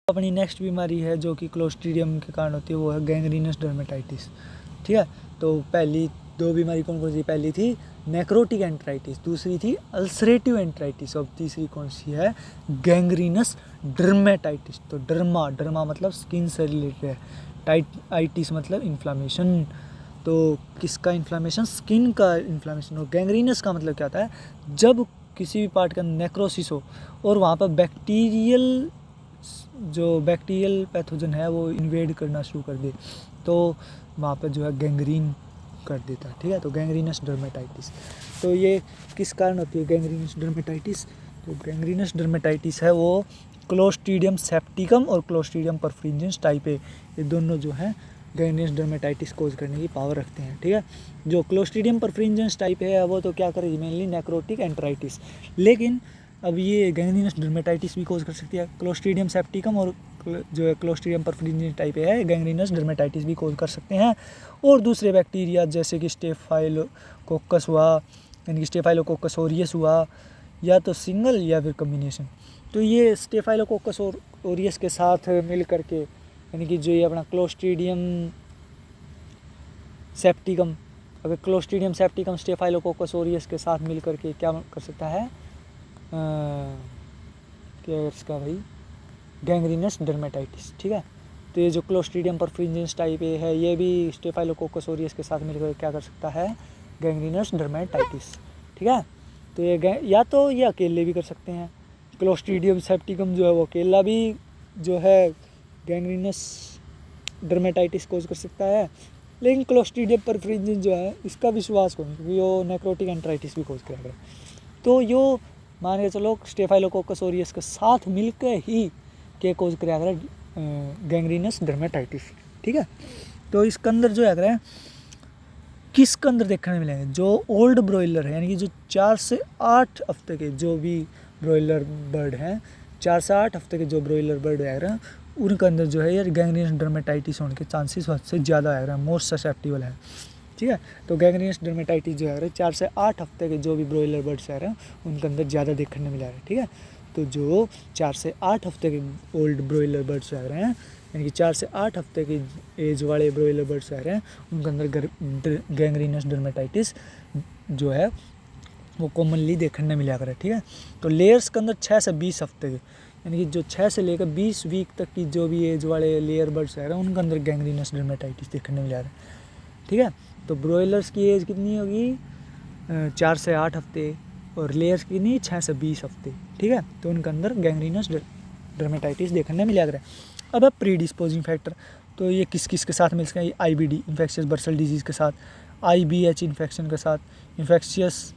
अपनी नेक्स्ट बीमारी है जो कि क्लोस्ट्रीडियम के कारण होती है, वो है गैंग्रीनस डर्मेटाइटिस। ठीक है, तो पहली दो बीमारी कौन कौन सी? पहली थी नेक्रोटिक एंट्राइटिस, दूसरी थी अल्सरेटिव एंट्राइटिस और तीसरी कौन सी है? Gangrenous dermatitis. तो डर्मा मतलब स्किन से रिलेटेड है, टाइटिस मतलब इन्फ्लामेशन। तो किसका इन्फ्लामेशन? स्किन का इन्फ्लामेशन। और गैंग्रीनस का मतलब क्या होता है? जब किसी भी पार्ट का नेक्रोसिस हो और वहाँ पर बैक्टीरियल पैथोजन है वो इन्वेड करना शुरू कर दे, तो वहाँ पर जो है गैंग्रीन कर देता है। ठीक है, तो गैंग्रीनस डर्मेटाइटिस। तो ये किस कारण होती है गैंग्रीनस डर्मेटाइटिस? तो गैंग्रीनस डर्मेटाइटिस है वो क्लोस्ट्रीडियम सेप्टिकम और क्लोस्ट्रीडियम परफ्रिंजेंस टाइप ए, ये दोनों जो है गैंग्रीनस डर्मेटाइटिस कोज करने की पावर रखते हैं। ठीक है, जो क्लोस्ट्रीडियम परफ्रिंजेंस टाइप है वो तो क्या करेगी? Mainly necrotic enteritis. लेकिन अब ये गैंग्रीनस डर्मेटाइटिस भी कोज कर सकती है। क्लोस्ट्रीडियम सेप्टिकम और जो है क्लोस्ट्रीडियम परफ्रिंजेंस टाइप है गैंग्रीनस डर्मेटाइटिस भी कोज कर सकते हैं। और दूसरे बैक्टीरिया जैसे कि स्टेफाइलोकोकस हुआ, यानी कि स्टेफाइलोकोकस ओरियस हुआ, या तो सिंगल या फिर कम्बिनेशन। तो ये स्टेफाइलोकोकस और ओरियस के साथ मिल करके, यानी कि जो ये अपना क्लोस्ट्रीडियम सेप्टिकम, अगर क्लोस्ट्रीडियम सेप्टिकम स्टेफाइलोकोकस ओरियस के साथ मिल करके क्या कर सकता है? क्या इसका भाई? Gangrenous dermatitis. ठीक है, तो ये जो क्लोस्ट्रीडियम परफ्रिंजेंस टाइप ए है ये भी स्टेफाइलोकोकस ओरियस के साथ मिलकर क्या कर सकता है? Gangrenous dermatitis. ठीक है, तो ये या तो ये अकेले भी कर सकते हैं। क्लोस्ट्रीडियम सेप्टिकम जो है वो अकेला भी जो है गैंग्रीनस डर्मेटाइटिस कोज कर सकता है, लेकिन क्लोस्ट्रीडियम परफ्रिंजेंस जो है इसका विश्वास करो क्योंकि वो नेक्रोटिक एंट्राइटिस भी कोज करेगा। तो यो मान के चलो स्टेफाइलोकोकस ओरियस के साथ मिलकर ही क्या कोज करेगा? Gangrenous dermatitis. ठीक है, तो इसके अंदर जो है किसके अंदर देखने मिलेंगे? जो ओल्ड ब्रॉयलर है, यानी कि जो 4 से 8 हफ्ते के जो भी ब्रॉयलर बर्ड हैं, 4 से 8 हफ्ते के जो ब्रॉयलर बर्ड है उनके अंदर जो है यार गैंग्रीनस डर्मेटाइटिस होने के चांसेस हद से ज़्यादा है, मोस्ट ससेप्टिबल है। ठीक है, तो गैंग्रीनस डर्मेटाइटिस जो है 4 से 8 हफ्ते के जो भी ब्रॉयलर बर्ड्स है उनके अंदर ज़्यादा देखने मिला है। ठीक है, तो जो 4 से 8 हफ्ते के ओल्ड ब्रॉयलर बर्ड्स रह रहे हैं, यानी कि 4 से 8 हफ्ते की एज वाले ब्रॉयलर बर्ड्स रह रहे हैं, उनके अंदर गैंग्रीनस डर्मेटाइटिस जो है वो कॉमनली देखने मिला करे। ठीक है, तो लेयर्स के अंदर 6 से 20 हफ्ते के, यानी कि जो 6 से लेकर 20 वीक तक की जो भी एज वाले लेयर बर्ड्स रह रहे हैं उनके अंदर गैंग्रीनस डर्मेटाइटिस देखने मिला रहा है। ठीक है, तो ब्रॉयलर्स की एज कितनी होगी? 4 से 8 हफ्ते, और लेयर्स की कितनी? 6 से 20 हफ्ते। ठीक है, तो उनके अंदर गैंग्रीनस डर्मेटाइटिस देखने मिला रहा है। अब है प्री डिस्पोजिंग फैक्टर, तो ये किस किस के साथ मिल सकते हैं? IBD इन्फेक्शियस बर्सल डिजीज़ के साथ, IBH इन्फेक्शन के साथ, इन्फेक्शियस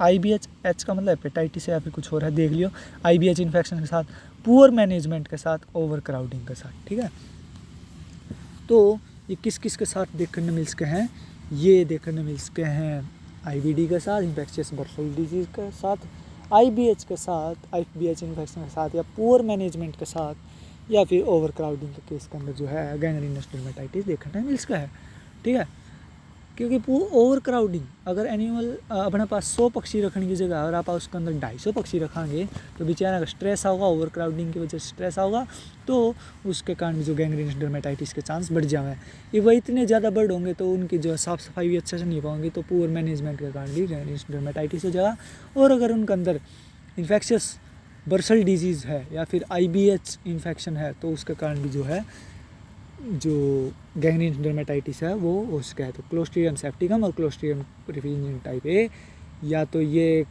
IBH का मतलब हेपेटाइटिस है या फिर कुछ और है, देख लियो। IBH इन्फेक्शन के साथ, पुअर मैनेजमेंट के साथ, ओवर क्राउडिंग के साथ। ठीक है, तो ये किस किस के साथ देखने मिल सकते हैं? ये देखने मिल सकते हैं IBD के साथ, इन्फेक्शियस बर्सल डिजीज़ के साथ, IBH के साथ, IBH इन्फेक्शन के साथ, या पुअर मैनेजमेंट के साथ, या फिर ओवर क्राउडिंग के केस के अंदर जो है गैंग्रीनस डर्मेटाइटिस देखने मिल सकता है। ठीक है, क्योंकि ओवर क्राउडिंग, अगर एनिमल अपने पास 100 पक्षी रखने की जगह अगर आप उसके अंदर 250 पक्षी रखेंगे तो बेचारा का स्ट्रेस होगा, ओवर क्राउडिंग की वजह से स्ट्रेस होगा, तो उसके कारण भी जो गैंग्रीनस डर्मेटाइटिस के चांस बढ़ जाए। ये वह इतने ज़्यादा बर्ड होंगे तो उनकी जो साफ़ सफाई भी अच्छे से नहीं पाएंगे, तो पुअर मैनेजमेंट के कारण भी गैंग्रीनस डर्मेटाइटिस हो जाएगा। और अगर उनके अंदर इन्फेक्शियस बर्सल डिजीज़ है या फिर IBH इन्फेक्शन है तो उसके कारण भी जो है जो गैंग्रीनस डर्मेटाइटिस है वो हो सकता है। तो क्लोस्ट्रीडियम सेप्टिकम और क्लोस्ट्रीडियम परफ्रिंजेंस टाइप ए, या तो ये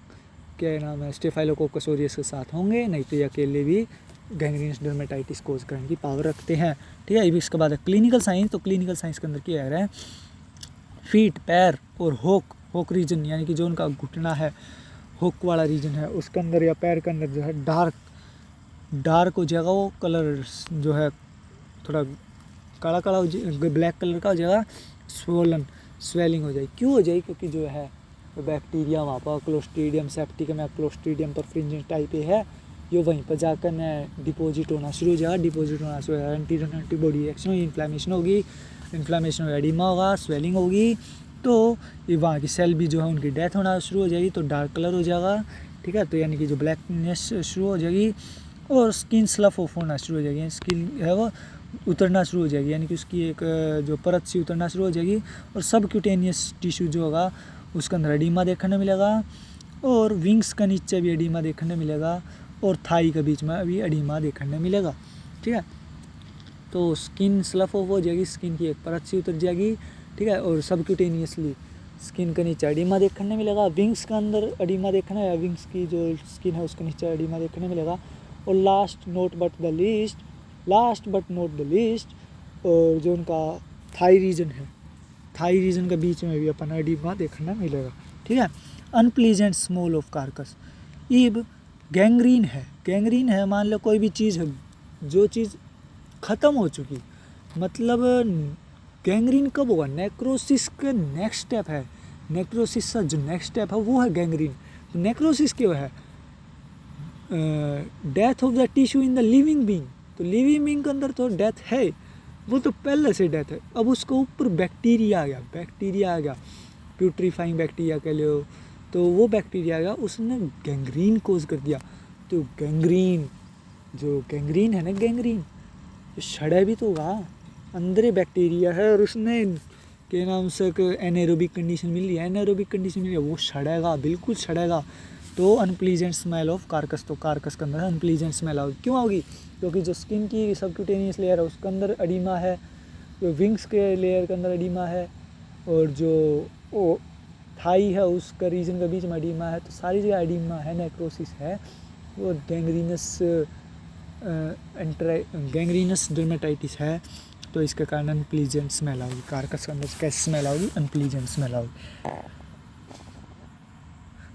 क्या नाम है स्टेफाइलोकोकस ओरियस के साथ होंगे, नहीं तो ये अकेले भी गैंग्रीनस डर्मेटाइटिस कोज करने की पावर रखते हैं। ठीक है, इसके बाद है क्लिनिकल साइंस। तो क्लिनिकल साइंस के अंदर क्या है? फीट, पैर और होक रीजन, यानी कि जो उनका घुटना है, हुक वाला रीजन है, उसके अंदर या पैर के अंदर जो है डार्क हो जाएगा, वो कलर जो है थोड़ा काला काला ब्लैक कलर का हो जाएगा, स्वेलिंग हो जाएगी। क्यों हो जाएगी? क्योंकि जो है बैक्टीरिया वहाँ पर क्लोस्ट्रीडियम सेप्टिकम या क्लोस्ट्रीडियम परफ्रिंजेंस टाइप है, ये वहीं पर जाकर न डिपॉजिट होना शुरू हो जाएगा। डिपॉजिट होना शुरू होगा, एंटीबॉडी रिएक्शन होगी, इन्फ्लामेशन होगी, इन्फ्लामेशन होगा, एडिमा होगा, स्वेलिंग होगी, तो ये वहाँ की सेल भी जो है उनकी डेथ होना शुरू हो जाएगी, तो डार्क कलर हो जाएगा। ठीक है, तो यानी कि जो ब्लैकनेस शुरू हो जाएगी, और स्किन स्लफ ऑफ होना शुरू हो जाएगी, स्किन है वो उतरना शुरू हो जाएगी, यानी कि उसकी एक जो परत सी उतरना शुरू हो जाएगी। और सब क्यूटेनियस टिश्यू जो होगा उसके अंदर एडिमा देखने मिलेगा, और विंग्स का नीचे भी एडिमा देखने मिलेगा, और थाई के बीच में भी एडिमा देखने मिलेगा। ठीक है, तो स्किन स्लफ ऑफ हो जाएगी, स्किन की एक परत सी उतर जाएगी। ठीक है, और सब क्यूटेनियसली स्किन के नीचे एडिमा देखने मिलेगा, विंग्स के अंदर एडिमा देखना है, विंग्स की जो स्किन है उसके नीचे एडिमा देखने मिलेगा। और last but not the least और जो उनका थाई रीजन है, थाई रीजन के बीच में भी अपन एडिमा देखना मिलेगा। ठीक है, अनप्लीजेंट स्मॉल ऑफ कार्कस। इब गैंग्रीन है, मान लो कोई भी चीज़ है, जो चीज़ ख़त्म हो चुकी, मतलब गैंग्रीन कब होगा, नेक्रोसिस का नेक्स्ट स्टेप है, नेक्रोसिस का जो नेक्स्ट स्टेप है वो है गैंग्रीन। तो नेक्रोसिस क्यों है, death of the tissue in the living being. तो लिविंग बीइंग के अंदर तो डेथ है, वो तो पहले से डेथ है, अब उसके ऊपर बैक्टीरिया आ गया, प्यूट्रीफाइंग बैक्टीरिया कह लो, तो वो बैक्टीरिया आ गया, उसने गैंग्रीन कोज कर दिया। तो गैंग्रीन है ना, गैंग्रीन सड़ा भी तो होगा, अंदर बैक्टीरिया है और उसने के नाम से एनाएरोबिक कंडीशन मिल रही है, वो सड़ेगा, बिल्कुल सड़ेगा। तो अनप्लीजेंट स्मेल ऑफ कार्कस, तो कार्कस के अंदर अनप्लीजेंट स्मेल होगी। क्यों होगी, क्योंकि जो स्किन की सबक्यूटेनियस लेयर है उसके अंदर एडिमा है, जो विंग्स के लेयर के अंदर एडिमा है, और जो थाई है उसका रीजन के बीच में एडिमा है। तो सारी जगह एडिमा है, नेक्रोसिस है, वो गैंग्रीनस डर्मेटाइटिस है। तो इसके कारण अनप्लीजेंट स्मेल आएगी, कार्कस के अंदर कैसी स्मेल आएगी, अनप्लीजेंट स्मेल आएगी।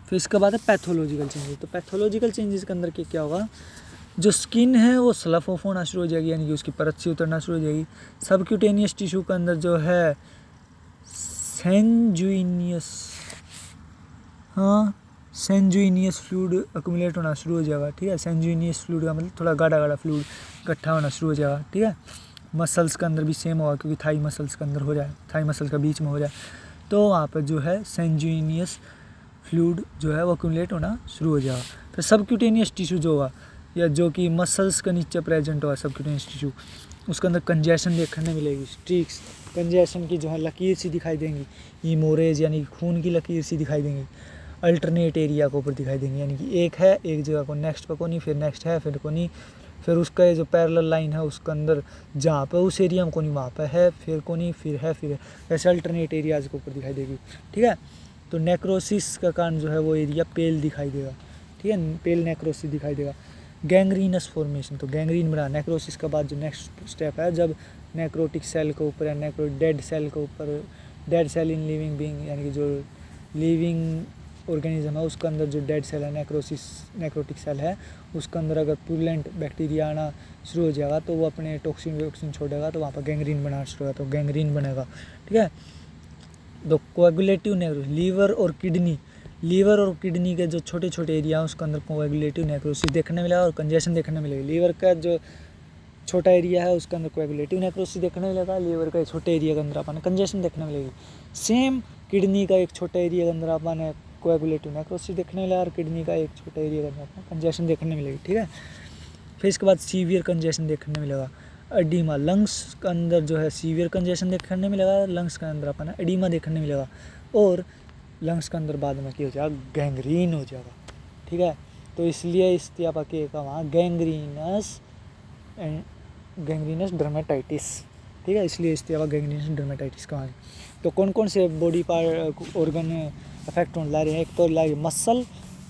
फिर इसके बाद है पैथोलॉजिकल चेंजेस। तो पैथोलॉजिकल चेंजेस के अंदर क्या होगा, जो स्किन है वो स्लफ ऑफ होना शुरू हो जाएगी, यानी कि उसकी परत से उतरना शुरू हो जाएगी। सबक्यूटेनियस टिश्यू के अंदर जो है सेंजुइनियस फ्लूइड अक्यूमुलेट होना शुरू हो जाएगा। ठीक है, सेंजुइनियस फ्लूइड का मतलब थोड़ा गाढ़ा फ्लूइड इकट्ठा होना शुरू हो जाएगा। ठीक है, मसल्स के अंदर भी सेम होगा, क्योंकि थाई मसल्स के अंदर हो जाए, थाई मसल के बीच में हो जाए, तो वहाँ पर जो है सेंजुइनियस फ्लूइड जो है वो अक्यूमुलेट होना शुरू हो जाएगा। फिर सबक्यूटेनियस टिश्यू जो होगा, या जो कि मसल्स के नीचे प्रेजेंट होगा सबक्यूटेनियस टिश्यू, उसके अंदर कंजेशन देखने मिलेगी, स्ट्रीक्स कंजेशन की जो है लकीर सी दिखाई देंगी, हीमोरेज यानी कि खून की लकीर सी दिखाई देंगी, अल्टरनेट एरिया के ऊपर दिखाई देंगी, यानी कि एक है एक जगह को नेक्स्ट पे को नहीं, फिर नेक्स्ट है फिर को नहीं, फिर उसका जो पैरेलल लाइन है उसके अंदर जहाँ पे उस एरिया में को नहीं वहाँ पे है, फिर को नहीं, फिर है, ऐसे अल्टरनेट एरियाज के ऊपर दिखाई देगी। ठीक है, तो नेक्रोसिस का कारण जो है वो एरिया पेल दिखाई देगा। ठीक है, पेल नेक्रोसिस दिखाई देगा। गैंग्रीनस फॉर्मेशन, तो गैंग्रीन बना, नेक्रोसिस के बाद जो नेक्स्ट स्टेप है, जब नेक्रोटिक सेल के ऊपर या डेड सेल के ऊपर, dead cell in living being, यानी कि जो लिविंग ऑर्गेनिज्म है उसके अंदर जो डेड सेल है, नेक्रोटिक सेल है, उसके अंदर अगर पुरलेंट बैक्टीरिया आना शुरू हो जाएगा तो वो अपने टॉक्सिन छोड़ेगा, तो वहाँ पर गैंग्रीन बनाना शुरू होगा, तो गैंग्रीन बनेगा। ठीक है, तो कोएगुलेटिव नेक्रोसिस, लीवर और किडनी के जो छोटे छोटे एरिया हैं उसके अंदर कोएगुलेटिव नेक्रोसिस देखने मिलेगा और कंजेशन देखने मिलेगी। लीवर का जो छोटा एरिया है उसके अंदर कोएगुलेटिव नेक्रोसिस देखने मिलेगा, लीवर का छोटे एरिया के अंदर अपन कंजेशन देखने मिलेगी। सेम किडनी का एक छोटा एरिया के अंदर अपन कोएगुलेटिव नेक्रोसिस देखने मिलेगा, और किडनी का एक छोटा एरिया के अंदर अपन कंजेशन देखने मिलेगी। ठीक है, फिर इसके बाद सीवियर कंजेशन देखने मिलेगा। एडिमा, लंग्स के अंदर जो है सीवियर कंजेशन देखने मिलेगा, लंग्स के अंदर अपन एडिमा देखने मिलेगा, और लंग्स के अंदर बाद में क्या हो जाएगा, गैंग्रीन हो जाएगा। ठीक है, तो इसलिए इस्तियापा के का वहाँ गैंग्रीनस डर्मेटाइटिस। ठीक है, इसलिए इस्तियापा गैंग्रीनस डर्मेटाइटिस का वहाँ। तो कौन कौन से बॉडी पार्ट ऑर्गन अफेक्ट होने ला रहे हैं, एक तो ला मसल,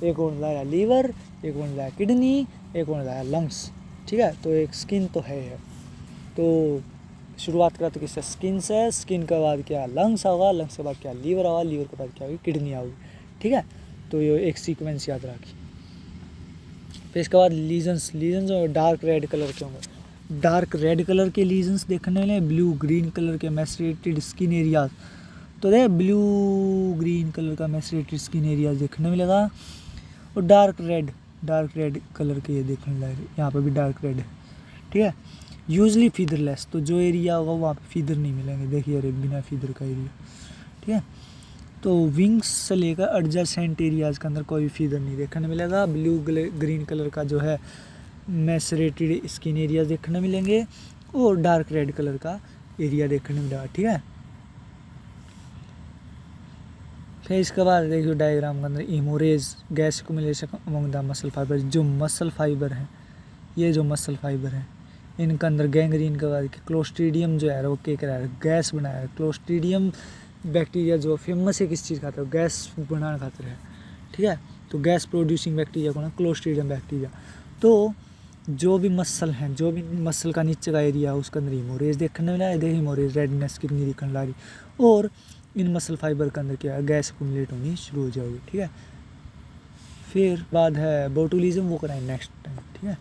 एक होने ला रहा लीवर, एक होने ला किडनी, एक होने ला लंग्स। ठीक है, तो एक स्किन तो है। तो शुरुआत करा तो किससे, स्किन से, स्किन के बाद क्या लंग्स होगा, लंग्स के बाद क्या लीवर होगा, लीवर के बाद क्या होगी, किडनी होगी। ठीक है, तो ये एक सीक्वेंस याद रखिए। फिर इसके बाद लीजन्स डार्क रेड कलर के होंगे, डार्क रेड कलर के लीजन्स देखने मिले, ब्लू ग्रीन कलर के मैसेरेटेड स्किन एरियाज, तो देख ब्लू ग्रीन कलर का मैसेरेटेड स्किन एरियाज देखने मिलेगा, और डार्क रेड कलर के ये देखने मिलेगा, यहाँ पर भी डार्क रेड है। ठीक है, यूजली फीदरलेस, तो जो एरिया होगा वहाँ पे फीदर नहीं मिलेंगे, देखिए अरे बिना फीदर का एरिया। ठीक है, तो विंग्स से लेकर एडजेसेंट एरियाज के अंदर कोई फीदर नहीं देखने मिलेगा। ब्लू ग्रीन कलर का जो है मैसरेटेड स्किन एरिया देखने मिलेंगे और डार्क रेड कलर का एरिया देखने मिलेगा, ठीक है। फिर इसके बाद देखिए डायग्राम के अंदर haemorrhage gas accumulation among the muscle fibre, जो मसल फाइबर हैं, ये जो मसल फाइबर हैं इनके अंदर गैंग्रीन के बाद क्लोस्ट्रीडियम जो है वो क्या करा है, गैस बनाया है। क्लोस्ट्रीडियम बैक्टीरिया जो फेमस है किस चीज़ खातर है, गैस बनाने खातर है, ठीक है। तो गैस प्रोड्यूसिंग बैक्टीरिया को ना क्लोस्ट्रीडियम बैक्टीरिया। तो जो भी मसल हैं, जो भी मसल का नीचे का एरिया है उसके अंदर हीमोरेज देखने मिला है। देखिए हीमोरेज रेडनेस कितनी दिखने लगी और इन मसल फाइबर के अंदर क्या है, गैस एक्युमुलेट होनी शुरू हो जाएगी, ठीक है। फिर बाद है बोटुलिज्म, वो कराएं नेक्स्ट टाइम, ठीक है।